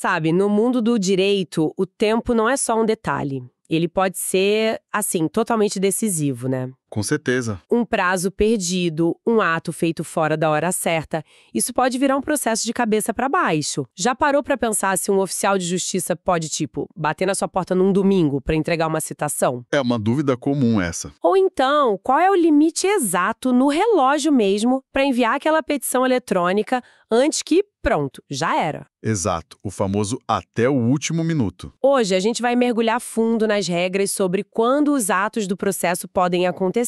Sabe, no mundo do direito, o tempo não é só um detalhe. Ele pode ser, assim, totalmente decisivo, né? Com certeza. Um prazo perdido, um ato feito fora da hora certa, isso pode virar um processo de cabeça para baixo. Já parou para pensar se um oficial de justiça pode, tipo, bater na sua porta num domingo para entregar uma citação? É uma dúvida comum essa. Ou então, qual é o limite exato no relógio mesmo para enviar aquela petição eletrônica antes que, pronto, já era? Exato, o famoso até o último minuto. Hoje a gente vai mergulhar fundo nas regras sobre quando os atos do processo podem acontecer.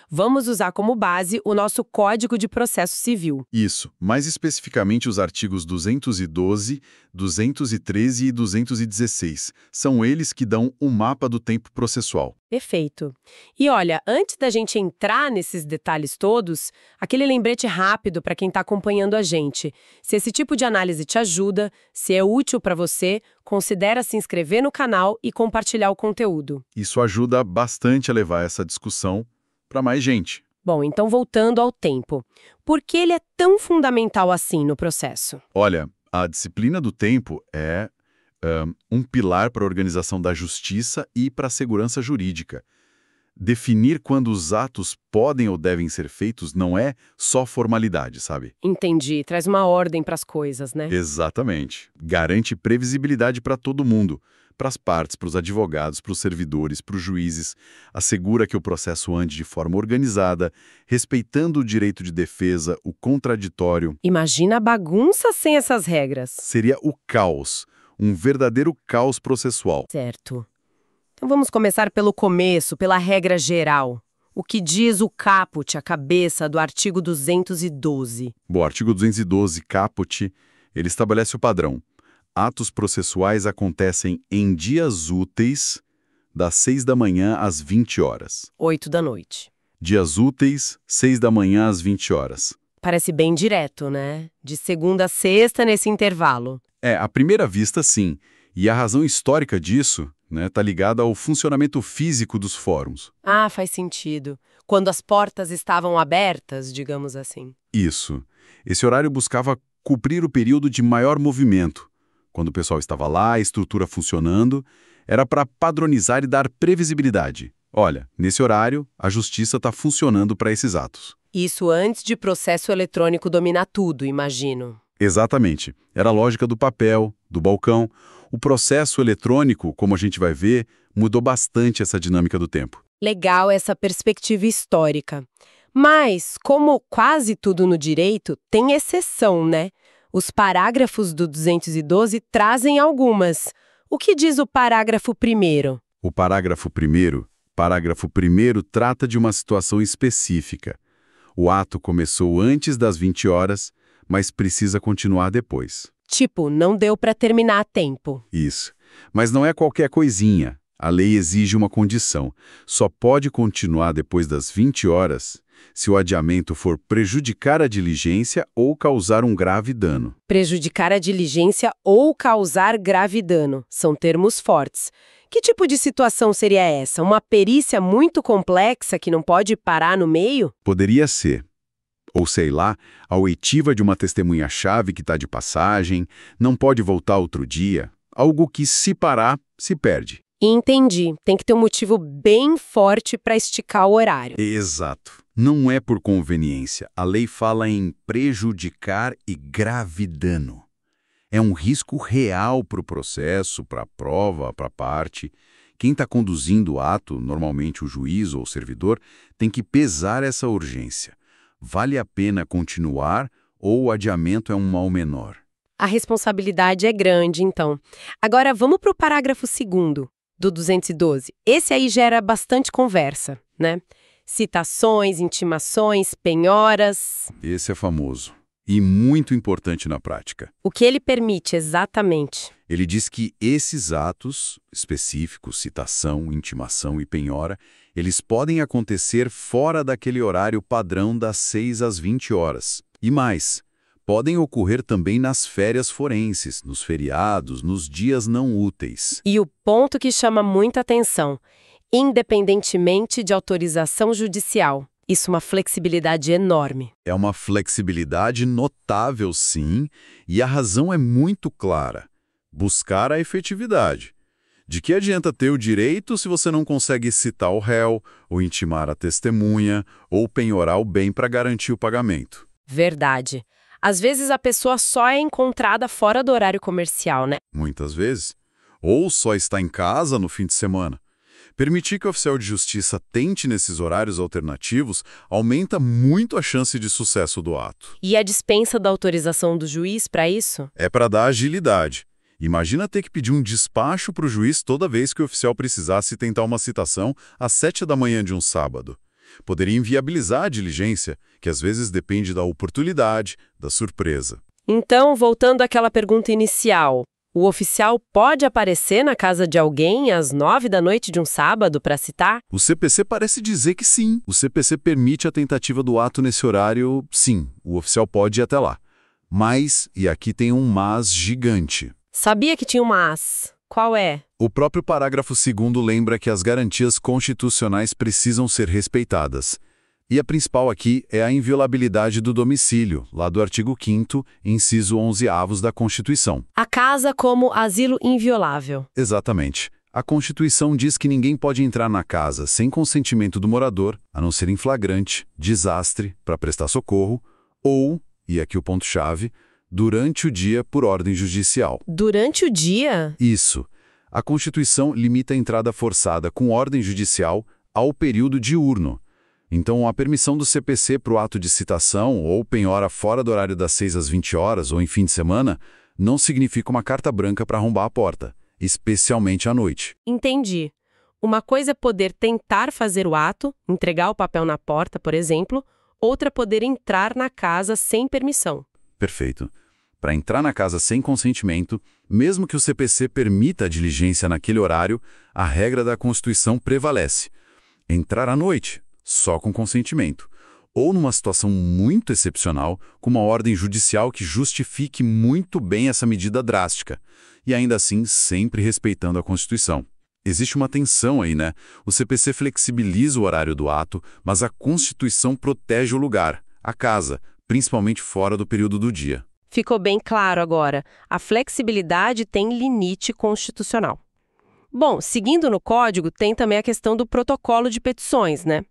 Vamos usar como base o nosso Código de Processo Civil. Isso, mais especificamente os artigos 212, 213 e 216. São eles que dão o mapa do tempo processual. Perfeito. E olha, antes da gente entrar nesses detalhes todos, aquele lembrete rápido para quem está acompanhando a gente. Se esse tipo de análise te ajuda, se é útil para você, considera se inscrever no canal e compartilhar o conteúdo. Isso ajuda bastante a levar essa discussão para mais gente. Bom, então voltando ao tempo. Por que ele é tão fundamental assim no processo? Olha, a disciplina do tempo é um pilar para a organização da justiça e para a segurança jurídica. Definir quando os atos podem ou devem ser feitos não é só formalidade, sabe? Entendi, traz uma ordem para as coisas, né? Exatamente. Garante previsibilidade para todo mundo, para as partes, para os advogados, para os servidores, para os juízes. Assegura que o processo ande de forma organizada, respeitando o direito de defesa, o contraditório. Imagina a bagunça sem essas regras. Seria o caos, um verdadeiro caos processual. Certo. Então vamos começar pelo começo, pela regra geral. O que diz o caput, a cabeça do artigo 212? Bom, o artigo 212, caput, ele estabelece o padrão. Atos processuais acontecem em dias úteis, das 6 da manhã às 20 horas. 8 da noite. Dias úteis, 6 da manhã às 20 horas. Parece bem direto, né? De segunda a sexta nesse intervalo. À primeira vista, sim. E a razão histórica disso está ligada ao funcionamento físico dos fóruns. Ah, faz sentido. Quando as portas estavam abertas, digamos assim. Isso. Esse horário buscava cobrir o período de maior movimento. Quando o pessoal estava lá, a estrutura funcionando, era para padronizar e dar previsibilidade. Olha, nesse horário, a justiça está funcionando para esses atos. Isso antes de processo eletrônico dominar tudo, imagino. Exatamente. Era a lógica do papel, do balcão. O processo eletrônico, como a gente vai ver, mudou bastante essa dinâmica do tempo. Legal essa perspectiva histórica. Mas, como quase tudo no direito, tem exceção, né? Os parágrafos do 212 trazem algumas. O que diz o parágrafo 1º? O parágrafo primeiro trata de uma situação específica. O ato começou antes das 20 horas, mas precisa continuar depois. Tipo, não deu para terminar a tempo. Isso. Mas não é qualquer coisinha. A lei exige uma condição. Só pode continuar depois das 20 horas se o adiamento for prejudicar a diligência ou causar um grave dano. Prejudicar a diligência ou causar grave dano. São termos fortes. Que tipo de situação seria essa? Uma perícia muito complexa que não pode parar no meio? Poderia ser. Ou sei lá, a oitiva de uma testemunha-chave que está de passagem, não pode voltar outro dia. Algo que, se parar, se perde. Entendi. Tem que ter um motivo bem forte para esticar o horário. Exato. Não é por conveniência. A lei fala em prejudicar e grave dano. É um risco real para o processo, para a prova, para a parte. Quem está conduzindo o ato, normalmente o juiz ou o servidor, tem que pesar essa urgência. Vale a pena continuar ou o adiamento é um mal menor? A responsabilidade é grande, então. Agora, vamos para o parágrafo 2º do 212. Esse aí gera bastante conversa, né? Citações, intimações, penhoras. Esse é famoso e muito importante na prática. O que ele permite exatamente? Ele diz que esses atos específicos, citação, intimação e penhora, eles podem acontecer fora daquele horário padrão das 6 às 20 horas. E mais, podem ocorrer também nas férias forenses, nos feriados, nos dias não úteis. E o ponto que chama muita atenção, independentemente de autorização judicial. Isso é uma flexibilidade enorme. É uma flexibilidade notável, sim, e a razão é muito clara. buscar a efetividade. De que adianta ter o direito se você não consegue citar o réu, ou intimar a testemunha, ou penhorar o bem para garantir o pagamento? Verdade. Às vezes a pessoa só é encontrada fora do horário comercial, né? Muitas vezes. Ou só está em casa no fim de semana. Permitir que o oficial de justiça tente nesses horários alternativos aumenta muito a chance de sucesso do ato. E a dispensa da autorização do juiz para isso? É para dar agilidade. Imagina ter que pedir um despacho para o juiz toda vez que o oficial precisasse tentar uma citação às 7 da manhã de um sábado. Poderia inviabilizar a diligência, que às vezes depende da oportunidade, da surpresa. Então, voltando àquela pergunta inicial, o oficial pode aparecer na casa de alguém às 9 da noite de um sábado para citar? O CPC parece dizer que sim. O CPC permite a tentativa do ato nesse horário, sim. O oficial pode ir até lá. Mas, e aqui tem um mas gigante. Sabia que tinha um mas. Qual é? O próprio parágrafo 2º lembra que as garantias constitucionais precisam ser respeitadas. E a principal aqui é a inviolabilidade do domicílio, lá do artigo 5º, inciso 11º da Constituição. A casa como asilo inviolável. Exatamente. A Constituição diz que ninguém pode entrar na casa sem consentimento do morador, a não ser em flagrante, desastre, para prestar socorro, ou, e aqui o ponto-chave, durante o dia por ordem judicial. Durante o dia? Isso. A Constituição limita a entrada forçada com ordem judicial ao período diurno. Então, a permissão do CPC para o ato de citação ou penhora fora do horário das 6 às 20 horas ou em fim de semana não significa uma carta branca para arrombar a porta, especialmente à noite. Entendi. Uma coisa é poder tentar fazer o ato, entregar o papel na porta, por exemplo, outra é poder entrar na casa sem permissão. Perfeito. Para entrar na casa sem consentimento, mesmo que o CPC permita a diligência naquele horário, a regra da Constituição prevalece. Entrar à noite, só com consentimento. Ou numa situação muito excepcional, com uma ordem judicial que justifique muito bem essa medida drástica. E ainda assim, sempre respeitando a Constituição. Existe uma tensão aí, né? O CPC flexibiliza o horário do ato, mas a Constituição protege o lugar, a casa, principalmente fora do período do dia. Ficou bem claro agora. A flexibilidade tem limite constitucional. Bom, seguindo no código, tem também a questão do protocolo de petições, né?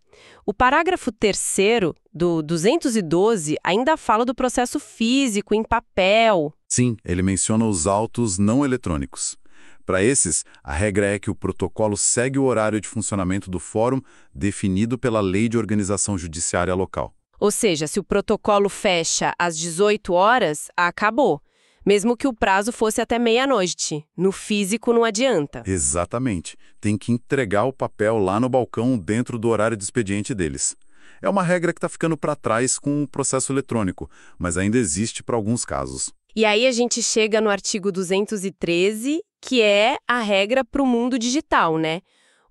O parágrafo 3º do 212 ainda fala do processo físico em papel. Sim, ele menciona os autos não eletrônicos. Para esses, a regra é que o protocolo segue o horário de funcionamento do fórum definido pela Lei de Organização Judiciária Local. Ou seja, se o protocolo fecha às 18 horas, acabou. Mesmo que o prazo fosse até meia-noite. No físico não adianta. Exatamente. Tem que entregar o papel lá no balcão dentro do horário de expediente deles. É uma regra que está ficando para trás com o processo eletrônico, mas ainda existe para alguns casos. E aí a gente chega no artigo 213, que é a regra para o mundo digital, né?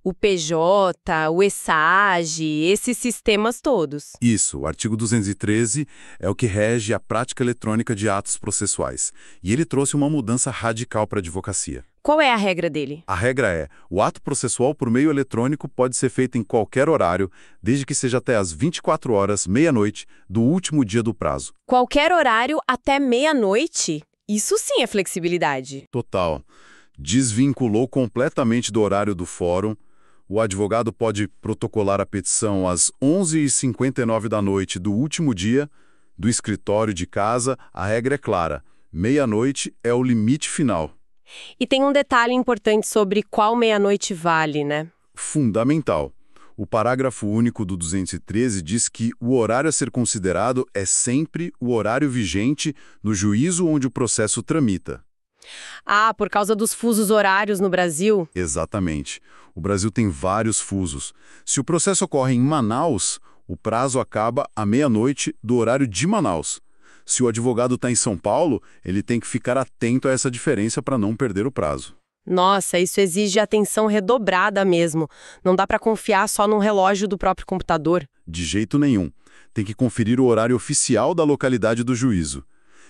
O PJ, o ESAGE, esses sistemas todos. Isso, o artigo 213 é o que rege a prática eletrônica de atos processuais. E ele trouxe uma mudança radical para a advocacia. Qual é a regra dele? A regra é, o ato processual por meio eletrônico pode ser feito em qualquer horário, desde que seja até às 24 horas, meia-noite, do último dia do prazo. Qualquer horário até meia-noite? Isso sim é flexibilidade. Total. Desvinculou completamente do horário do fórum. O advogado pode protocolar a petição às 11h59 da noite do último dia, do escritório de casa. A regra é clara, meia-noite é o limite final. E tem um detalhe importante sobre qual meia-noite vale, né? Fundamental. O parágrafo único do 213 diz que o horário a ser considerado é sempre o horário vigente no juízo onde o processo tramita. Ah, por causa dos fusos horários no Brasil? Exatamente. O Brasil tem vários fusos. Se o processo ocorre em Manaus, o prazo acaba à meia-noite do horário de Manaus. Se o advogado está em São Paulo, ele tem que ficar atento a essa diferença para não perder o prazo. Nossa, isso exige atenção redobrada mesmo. Não dá para confiar só num relógio do próprio computador. De jeito nenhum. Tem que conferir o horário oficial da localidade do juízo.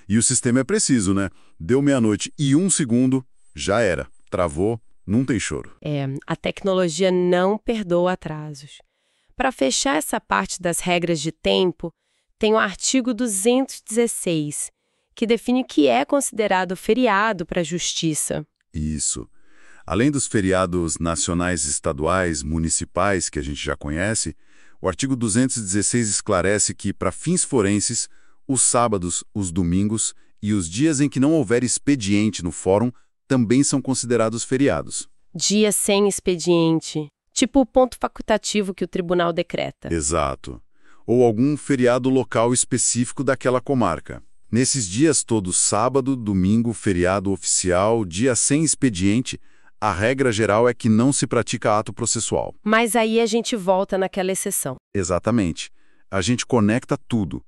E o sistema é preciso, né? Deu meia-noite e 1 segundo, já era. Travou, não tem choro. A tecnologia não perdoa atrasos. Para fechar essa parte das regras de tempo, tem o artigo 216, que define o que é considerado feriado para a justiça. Isso. Além dos feriados nacionais, estaduais, municipais, que a gente já conhece, o artigo 216 esclarece que, para fins forenses, os sábados, os domingos e os dias em que não houver expediente no fórum também são considerados feriados. Dia sem expediente, tipo o ponto facultativo que o tribunal decreta. Exato. Ou algum feriado local específico daquela comarca. Nesses dias todos, sábado, domingo, feriado oficial, dia sem expediente, a regra geral é que não se pratica ato processual. Mas aí a gente volta naquela exceção. Exatamente. A gente conecta tudo.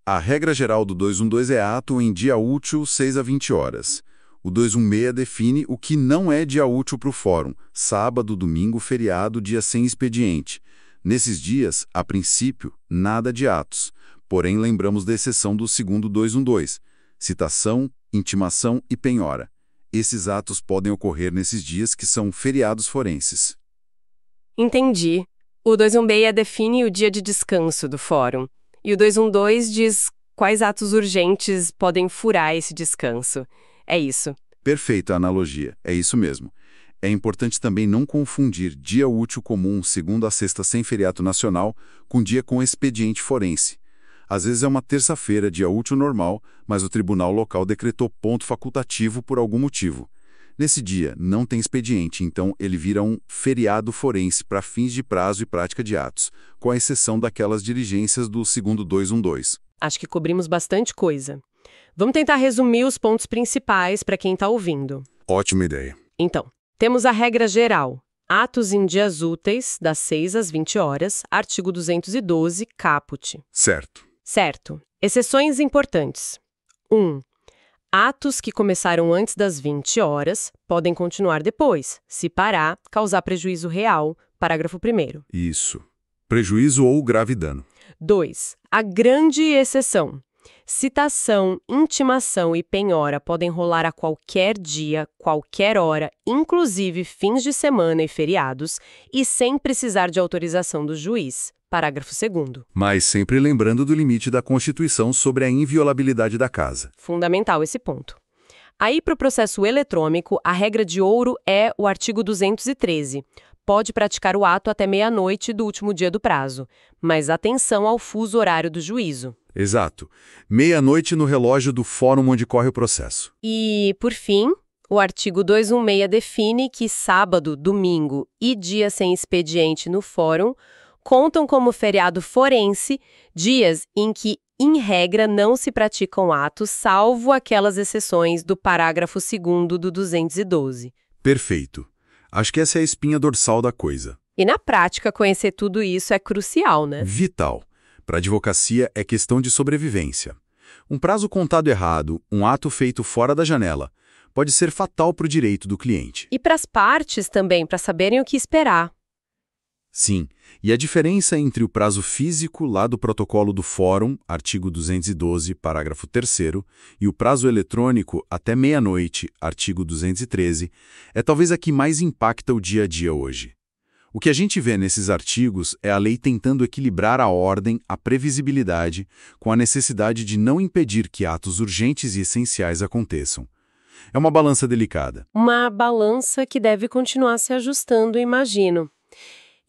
A regra geral do 212 é ato em dia útil 6 a 20 horas. O 216 define o que não é dia útil para o fórum: sábado, domingo, feriado, dia sem expediente. Nesses dias, a princípio, nada de atos. Porém, lembramos da exceção do segundo 212, citação, intimação e penhora. Esses atos podem ocorrer nesses dias que são feriados forenses. Entendi. O 216 define o dia de descanso do fórum. E o 212 diz quais atos urgentes podem furar esse descanso. É isso. Perfeita analogia, é isso mesmo. É importante também não confundir dia útil comum, segunda a sexta sem feriado nacional, com dia com expediente forense. Às vezes é uma terça-feira, dia útil normal, mas o tribunal local decretou ponto facultativo por algum motivo. Nesse dia, não tem expediente, então ele vira um feriado forense para fins de prazo e prática de atos, com a exceção daquelas diligências do segundo 212. Acho que cobrimos bastante coisa. Vamos tentar resumir os pontos principais para quem está ouvindo. Ótima ideia. Então, temos a regra geral. Atos em dias úteis, das 6 às 20 horas, artigo 212, caput. Certo. Certo. Exceções importantes. 1. Atos que começaram antes das 20 horas podem continuar depois, se parar, causar prejuízo real, parágrafo 1º. Isso. Prejuízo ou grave dano. 2. A grande exceção. Citação, intimação e penhora podem rolar a qualquer dia, qualquer hora, inclusive fins de semana e feriados, e sem precisar de autorização do juiz. Parágrafo 2º. Mas sempre lembrando do limite da Constituição sobre a inviolabilidade da casa. Fundamental esse ponto. Aí, para o processo eletrônico, a regra de ouro é o artigo 213. Pode praticar o ato até meia-noite do último dia do prazo, mas atenção ao fuso horário do juízo. Exato. Meia-noite no relógio do fórum onde corre o processo. E, por fim, o artigo 216 define que sábado, domingo e dia sem expediente no fórum contam como feriado forense dias em que, em regra, não se praticam atos, salvo aquelas exceções do parágrafo 2º do 212. Perfeito. Acho que essa é a espinha dorsal da coisa. E na prática, conhecer tudo isso é crucial, né? Vital. Para a advocacia é questão de sobrevivência. Um prazo contado errado, um ato feito fora da janela, pode ser fatal para o direito do cliente. E para as partes também, para saberem o que esperar. Sim, e a diferença entre o prazo físico lá do protocolo do fórum, artigo 212, parágrafo 3º, e o prazo eletrônico até meia-noite, artigo 213, é talvez a que mais impacta o dia a dia hoje. O que a gente vê nesses artigos é a lei tentando equilibrar a ordem, a previsibilidade, com a necessidade de não impedir que atos urgentes e essenciais aconteçam. É uma balança delicada. Uma balança que deve continuar se ajustando, imagino.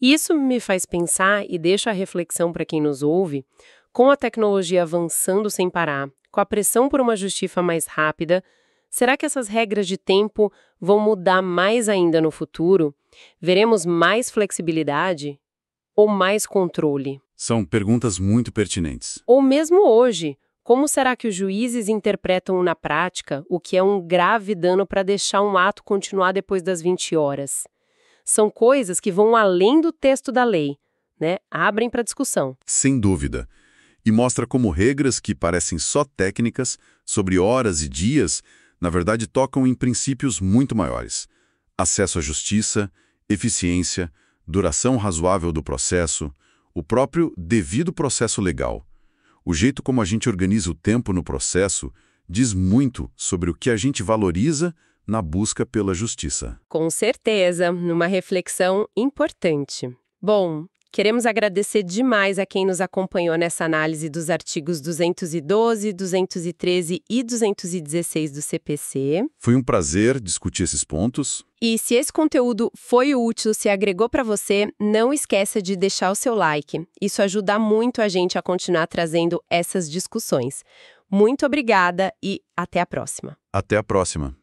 Isso me faz pensar e deixa a reflexão para quem nos ouve, com a tecnologia avançando sem parar, com a pressão por uma justiça mais rápida, será que essas regras de tempo vão mudar mais ainda no futuro? Veremos mais flexibilidade ou mais controle? São perguntas muito pertinentes. Ou mesmo hoje, como será que os juízes interpretam na prática o que é um grave dano para deixar um ato continuar depois das 20 horas? São coisas que vão além do texto da lei, né? Abrem para discussão. Sem dúvida. E mostra como regras que parecem só técnicas, sobre horas e dias, na verdade tocam em princípios muito maiores. Acesso à justiça, eficiência, duração razoável do processo, o próprio devido processo legal. O jeito como a gente organiza o tempo no processo diz muito sobre o que a gente valoriza na busca pela justiça. Com certeza, numa reflexão importante. Bom, Queremos agradecer demais a quem nos acompanhou nessa análise dos artigos 212, 213 e 216 do CPC. Foi um prazer discutir esses pontos. E se esse conteúdo foi útil, se agregou para você, não esqueça de deixar o seu like. Isso ajuda muito a gente a continuar trazendo essas discussões. Muito obrigada e até a próxima. Até a próxima.